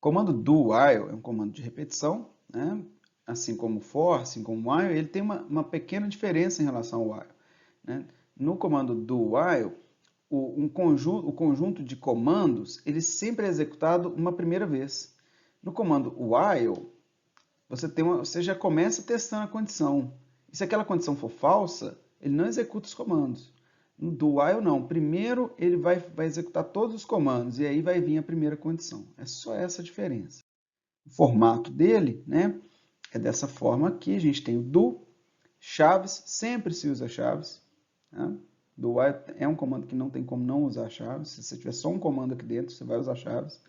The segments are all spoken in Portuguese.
O comando do while é um comando de repetição, né? Assim como for, assim como while, ele tem uma pequena diferença em relação ao while, né? No comando do while, o conjunto de comandos, ele sempre é executado uma primeira vez. No comando while, você já começa testando a condição. E se aquela condição for falsa, ele não executa os comandos. No do while não. Primeiro ele vai executar todos os comandos e aí vai vir a primeira condição. É só essa a diferença. O formato dele, né, é dessa forma aqui. A gente tem o do, chaves, sempre se usa chaves. Tá? Do while é um comando que não tem como não usar chaves. Se você tiver só um comando aqui dentro, você vai usar chaves.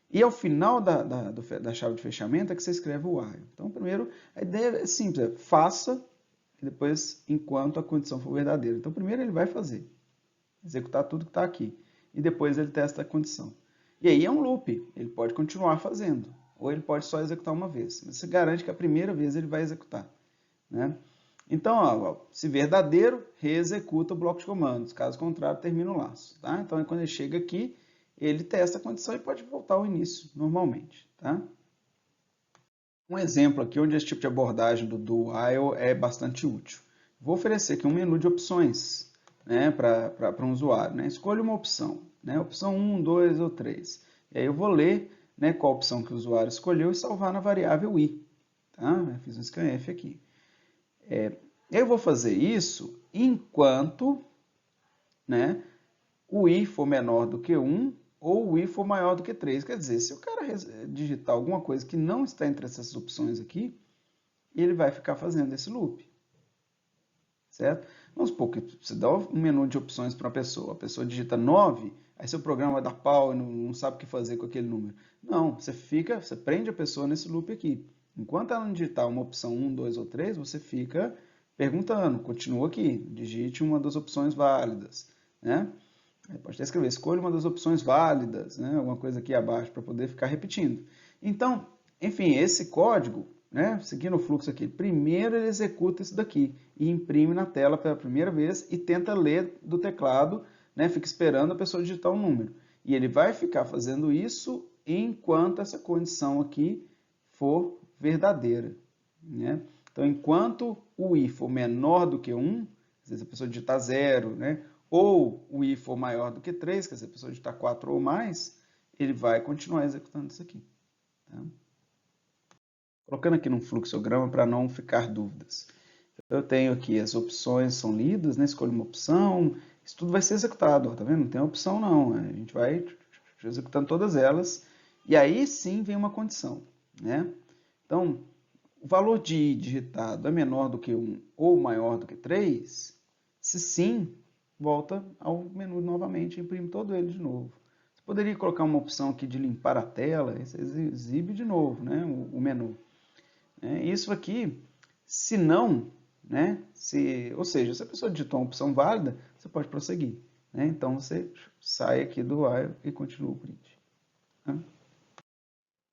E ao final da chave de fechamento é que você escreve o while. Então, primeiro, a ideia é simples, é faça, e depois, enquanto a condição for verdadeira. Então, primeiro ele vai fazer, executar tudo que está aqui, e depois ele testa a condição. E aí é um loop, ele pode continuar fazendo, ou ele pode só executar uma vez. Mas você garante que a primeira vez ele vai executar, né? Então, ó, se verdadeiro, reexecuta o bloco de comandos. Caso contrário, termina o laço. Tá? Então, quando ele chega aqui, ele testa a condição e pode voltar ao início, normalmente. Tá? Um exemplo aqui onde esse tipo de abordagem do while é bastante útil. Vou oferecer aqui um menu de opções, né, para um usuário. Né? Escolha uma opção, né? Opção 1, 2 ou 3. E aí eu vou ler, né, qual opção que o usuário escolheu e salvar na variável i. Tá? Eu fiz um scanf aqui. Eu vou fazer isso enquanto, né, o i for menor do que 1 ou o i for maior do que 3. Quer dizer, se o cara digitar alguma coisa que não está entre essas opções aqui, ele vai ficar fazendo esse loop. Certo? Vamos supor que você dá um menu de opções para uma pessoa. A pessoa digita 9, aí seu programa vai dar pau e não sabe o que fazer com aquele número. Não, você prende a pessoa nesse loop aqui. Enquanto ela não digitar uma opção 1, 2 ou 3, você fica perguntando, continua aqui, digite uma das opções válidas, né? Pode até escrever, escolha uma das opções válidas, né? Alguma coisa aqui abaixo para poder ficar repetindo. Então, enfim, esse código, né? Seguindo o fluxo aqui, primeiro ele executa isso daqui e imprime na tela pela primeira vez e tenta ler do teclado, né? Fica esperando a pessoa digitar um número. E ele vai ficar fazendo isso enquanto essa condição aqui for verdadeira, né? Então, enquanto o i for menor do que 1, às vezes a pessoa digitar 0, né? Ou o i for maior do que 3, quer dizer, a pessoa digitar 4 ou mais, ele vai continuar executando isso aqui. Tá? Colocando aqui num fluxograma para não ficar dúvidas. Eu tenho aqui as opções são lidas, né? Escolho uma opção, isso tudo vai ser executado, ó, tá vendo? Não tem opção não, a gente vai executando todas elas, e aí sim vem uma condição, né? Então, o valor de i digitado é menor do que 1 ou maior do que 3, se sim, volta ao menu novamente, imprime todo ele de novo. Você poderia colocar uma opção aqui de limpar a tela, você exibe de novo, né, o menu. Isso aqui, se não, né, ou seja, se a pessoa digitou uma opção válida, você pode prosseguir. Né? Então, você sai aqui do while e continua o print. Tá?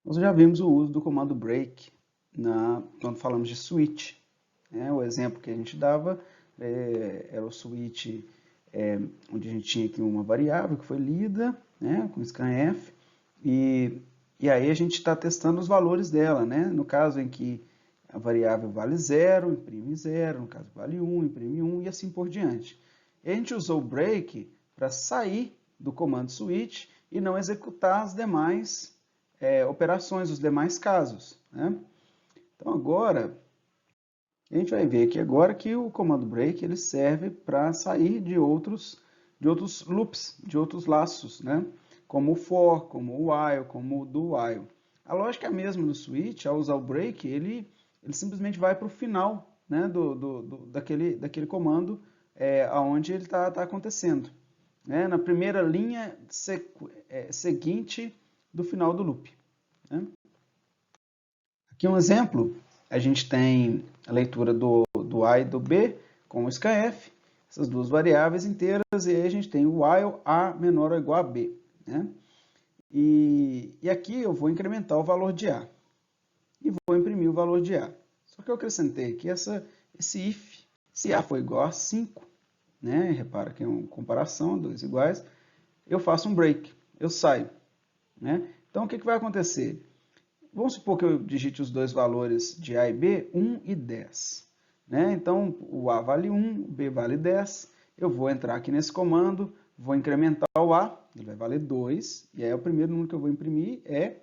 Nós já vimos o uso do comando break quando falamos de switch. O exemplo que a gente dava era o switch onde a gente tinha aqui uma variável que foi lida, né, com scanf, e aí a gente está testando os valores dela. Né? No caso em que a variável vale 0, imprime 0, no caso vale 1, imprime 1 e assim por diante. E a gente usou o break para sair do comando switch e não executar as demais operações, os demais casos. Né? Então agora, a gente vai ver aqui agora que o comando break ele serve para sair de outros loops, de outros laços, né? Como o for, como o while, como o do while. A lógica é a mesma do switch, ao usar o break, ele simplesmente vai para o final, né, daquele comando onde ele está acontecendo. Né? Na primeira linha seguinte do final do loop. Né? Aqui um exemplo, a gente tem a leitura do A e do B com o scanf, essas duas variáveis inteiras, e aí a gente tem o while A menor ou igual a B. Né? E aqui eu vou incrementar o valor de A e vou imprimir o valor de A. Só que eu acrescentei aqui esse if, se A for igual a 5, né? Repara que é uma comparação, dois iguais, eu faço um break, eu saio. Né? Então, o que vai acontecer? Vamos supor que eu digite os dois valores de A e B, 1 e 10. Né? Então, o A vale 1, o B vale 10. Eu vou entrar aqui nesse comando, vou incrementar o A, ele vai valer 2. E aí, o primeiro número que eu vou imprimir é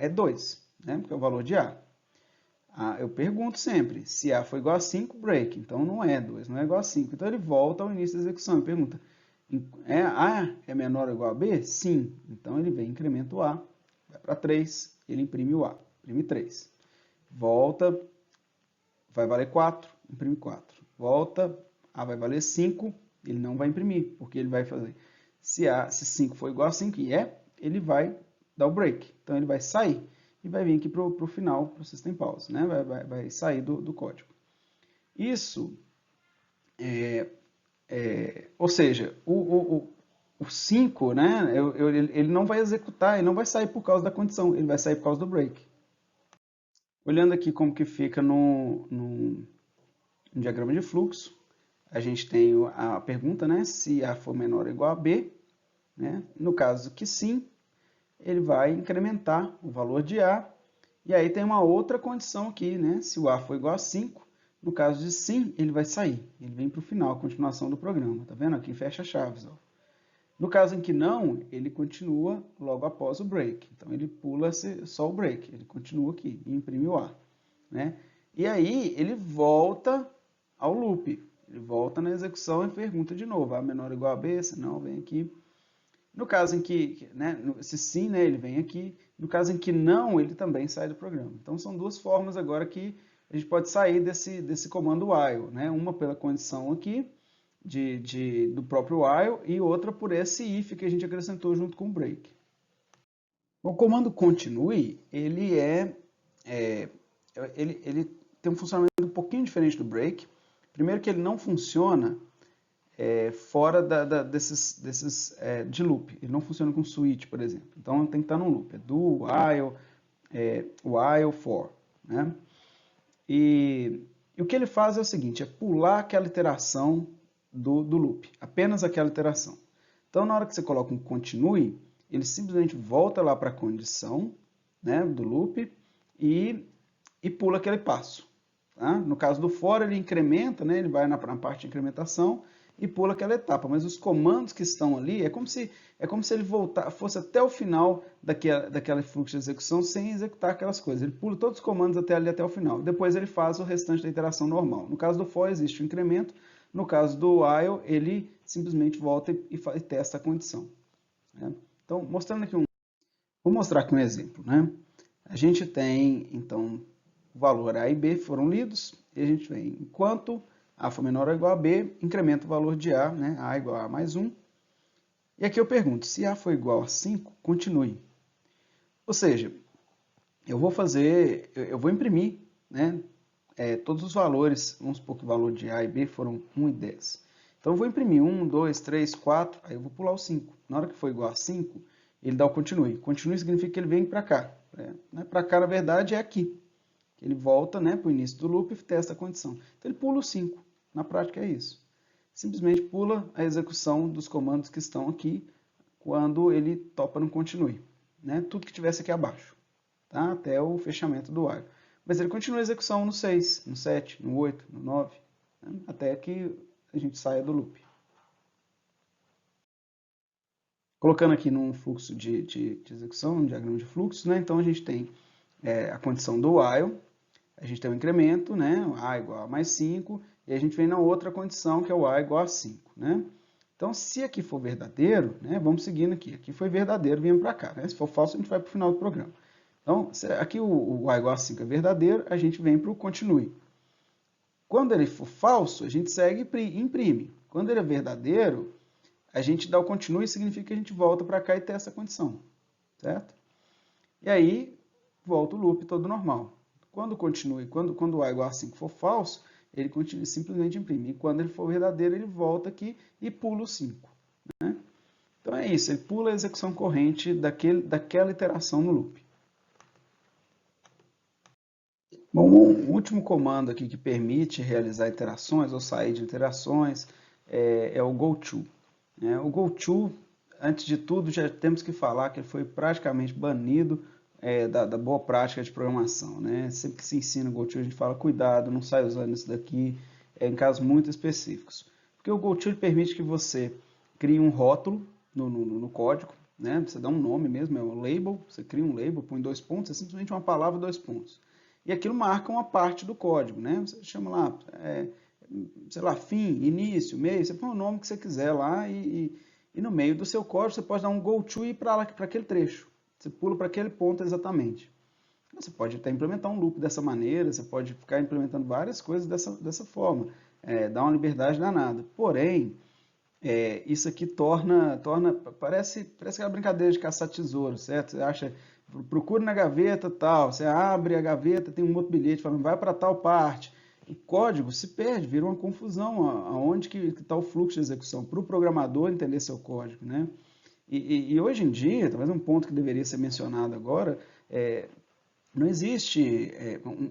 2, né? Porque é o valor de A. Eu pergunto sempre, se A for igual a 5, break. Então, não é 2, não é igual a 5. Então, ele volta ao início da execução e pergunta, A é menor ou igual a B? Sim. Então, ele vem e incrementa o A, vai para 3, ele imprime o A, imprime 3. Volta, vai valer 4, imprime 4. Volta, A vai valer 5, ele não vai imprimir, porque ele vai fazer, se 5 for igual a 5, e ele vai dar o break. Então, ele vai sair e vai vir aqui para o final, para o System Pause, né? Vai sair do código. Isso, ou seja, o 5, né, ele não vai executar, ele não vai sair por causa da condição, ele vai sair por causa do break. Olhando aqui como que fica no diagrama de fluxo, a gente tem a pergunta, né, se A for menor ou igual a B, né? No caso que sim, ele vai incrementar o valor de A, e aí tem uma outra condição aqui, né, se o A for igual a 5, no caso de sim, ele vai sair, ele vem para o final, a continuação do programa, tá vendo? Aqui fecha chaves, ó. No caso em que não, ele continua logo após o break. Então, ele pula só o break, ele continua aqui e imprime o A. Né? E aí, ele volta ao loop. Ele volta na execução e pergunta de novo, A menor ou igual a B? Se não, vem aqui. No caso em que, né, se sim, né, ele vem aqui. No caso em que não, ele também sai do programa. Então, são duas formas agora que a gente pode sair desse comando while. Né? Uma pela condição aqui, do próprio while, e outra por esse if que a gente acrescentou junto com o break. O comando continue, ele tem um funcionamento um pouquinho diferente do break. Primeiro que ele não funciona fora desses de loop. Ele não funciona com switch, por exemplo. Então tem que estar num loop. É do, while, for. Né? E o que ele faz é o seguinte, é pular aquela iteração do loop, apenas aquela iteração. Então, na hora que você coloca um continue, ele simplesmente volta lá para a condição, né, do loop e pula aquele passo. Tá? No caso do for, ele incrementa, né, ele vai na parte de incrementação e pula aquela etapa. Mas os comandos que estão ali, é como se ele fosse até o final daquele fluxo de execução sem executar aquelas coisas. Ele pula todos os comandos até o final. Depois ele faz o restante da iteração normal. No caso do for, existe o incremento. No caso do while, ele simplesmente volta e testa a condição. Né? Então, vou mostrar aqui um exemplo. Né? A gente tem, então, o valor A e B foram lidos, e a gente vem, enquanto A for menor ou igual a B, incrementa o valor de A, né? A igual a mais 1. E aqui eu pergunto, se A for igual a 5, continue. Ou seja, eu vou imprimir, né? Todos os valores, vamos supor que o valor de A e B foram 1 e 10. Então eu vou imprimir 1, 2, 3, 4, aí eu vou pular o 5. Na hora que for igual a 5, ele dá o continue. Continue significa que ele vem para cá. Para cá, na verdade, é aqui. Ele volta, né, para o início do loop e testa a condição. Então ele pula o 5. Na prática é isso. Simplesmente pula a execução dos comandos que estão aqui quando ele topa no continue. Né? Tudo que tivesse aqui abaixo. Tá? Até o fechamento do while. Mas ele continua a execução no 6, no 7, no 8, no 9, né? Até que a gente saia do loop. Colocando aqui num fluxo de execução, um diagrama de fluxo, né? Então a gente tem a condição do while, a gente tem o incremento, né? A igual a mais 5, e a gente vem na outra condição, que é o A igual a 5, né? Então, se aqui for verdadeiro, né? Vamos seguindo aqui. Aqui foi verdadeiro, viemos para cá, né? Se for falso, a gente vai para o final do programa. Então, aqui o A igual a 5 é verdadeiro, a gente vem para o continue. Quando ele for falso, a gente segue e imprime. Quando ele é verdadeiro, a gente dá o continue, significa que a gente volta para cá e testa a condição, certo? E aí, volta o loop todo normal. Quando continue, quando o A igual a 5 for falso, ele continua, simplesmente imprime. E quando ele for verdadeiro, ele volta aqui e pula o 5. Né? Então é isso, ele pula a execução corrente daquela iteração no loop. Bom, um último comando aqui que permite realizar iterações ou sair de iterações é o goTo. O goTo, antes de tudo, já temos que falar que ele foi praticamente banido da boa prática de programação, né? Sempre que se ensina o GoTo, a gente fala, cuidado, não sai usando isso daqui, em casos muito específicos. Porque o GoTo ele permite que você crie um rótulo no código, né? Você dá um nome mesmo, é um label, você cria um label, põe 2 pontos, é simplesmente uma palavra, 2 pontos. E aquilo marca uma parte do código, né? Você chama lá, sei lá, fim, início, meio, você põe o nome que você quiser lá e no meio do seu código você pode dar um go to e ir para aquele trecho. Você pula para aquele ponto exatamente. Você pode até implementar um loop dessa maneira, você pode ficar implementando várias coisas dessa forma. Dá uma liberdade danada. Porém, isso aqui parece aquela brincadeira de caçar tesouro, certo? Você acha, procura na gaveta tal, você abre a gaveta, tem um outro bilhete falando, vai para tal parte. O código se perde, vira uma confusão, aonde que está o fluxo de execução, para o programador entender seu código, né? E hoje em dia, talvez um ponto que deveria ser mencionado agora, não existe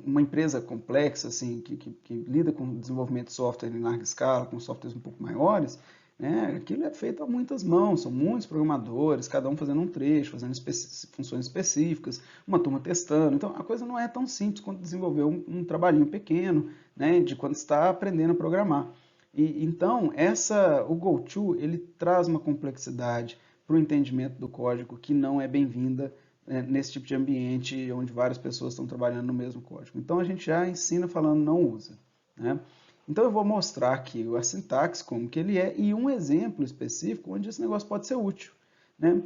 uma empresa complexa assim que lida com desenvolvimento de software em larga escala, com softwares um pouco maiores, né? Aquilo é feito a muitas mãos, são muitos programadores, cada um fazendo um trecho, fazendo funções específicas, uma turma testando. Então a coisa não é tão simples quanto desenvolver um trabalhinho pequeno, né? De quando está aprendendo a programar. Então o GoTo ele traz uma complexidade para o entendimento do código que não é bem-vinda nesse tipo de ambiente onde várias pessoas estão trabalhando no mesmo código. Então a gente já ensina falando não usa, né? Então eu vou mostrar aqui a sintaxe, como que ele é, e um exemplo específico onde esse negócio pode ser útil, né?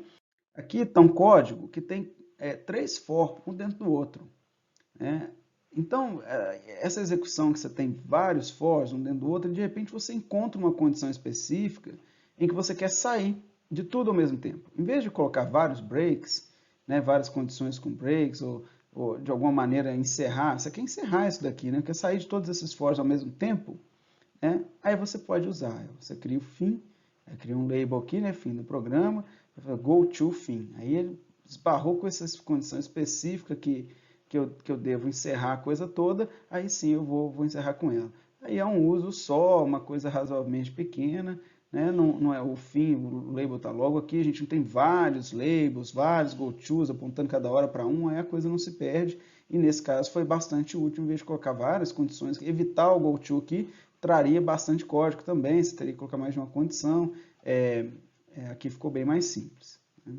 Aqui está um código que tem 3 for, um dentro do outro, né? Então, essa execução que você tem vários fors, um dentro do outro, de repente você encontra uma condição específica em que você quer sair de tudo ao mesmo tempo. Em vez de colocar vários breaks, né, várias condições com breaks, ou de alguma maneira encerrar, você quer encerrar isso daqui, né? Quer sair de todos esses fors ao mesmo tempo, né? Aí você pode usar, você cria o fim, cria um label aqui, né, fim do programa, go to fim. Aí ele esbarrou com essas condições específicas que eu devo encerrar a coisa toda, aí sim eu vou encerrar com ela. Aí é um uso só, uma coisa razoavelmente pequena, né? Não é o fim, o label está logo aqui, a gente não tem vários labels, vários go-tos apontando cada hora para um, aí a coisa não se perde, e nesse caso foi bastante útil, em vez de colocar várias condições, evitar o go-to aqui, traria bastante código também, você teria que colocar mais de uma condição, aqui ficou bem mais simples, né?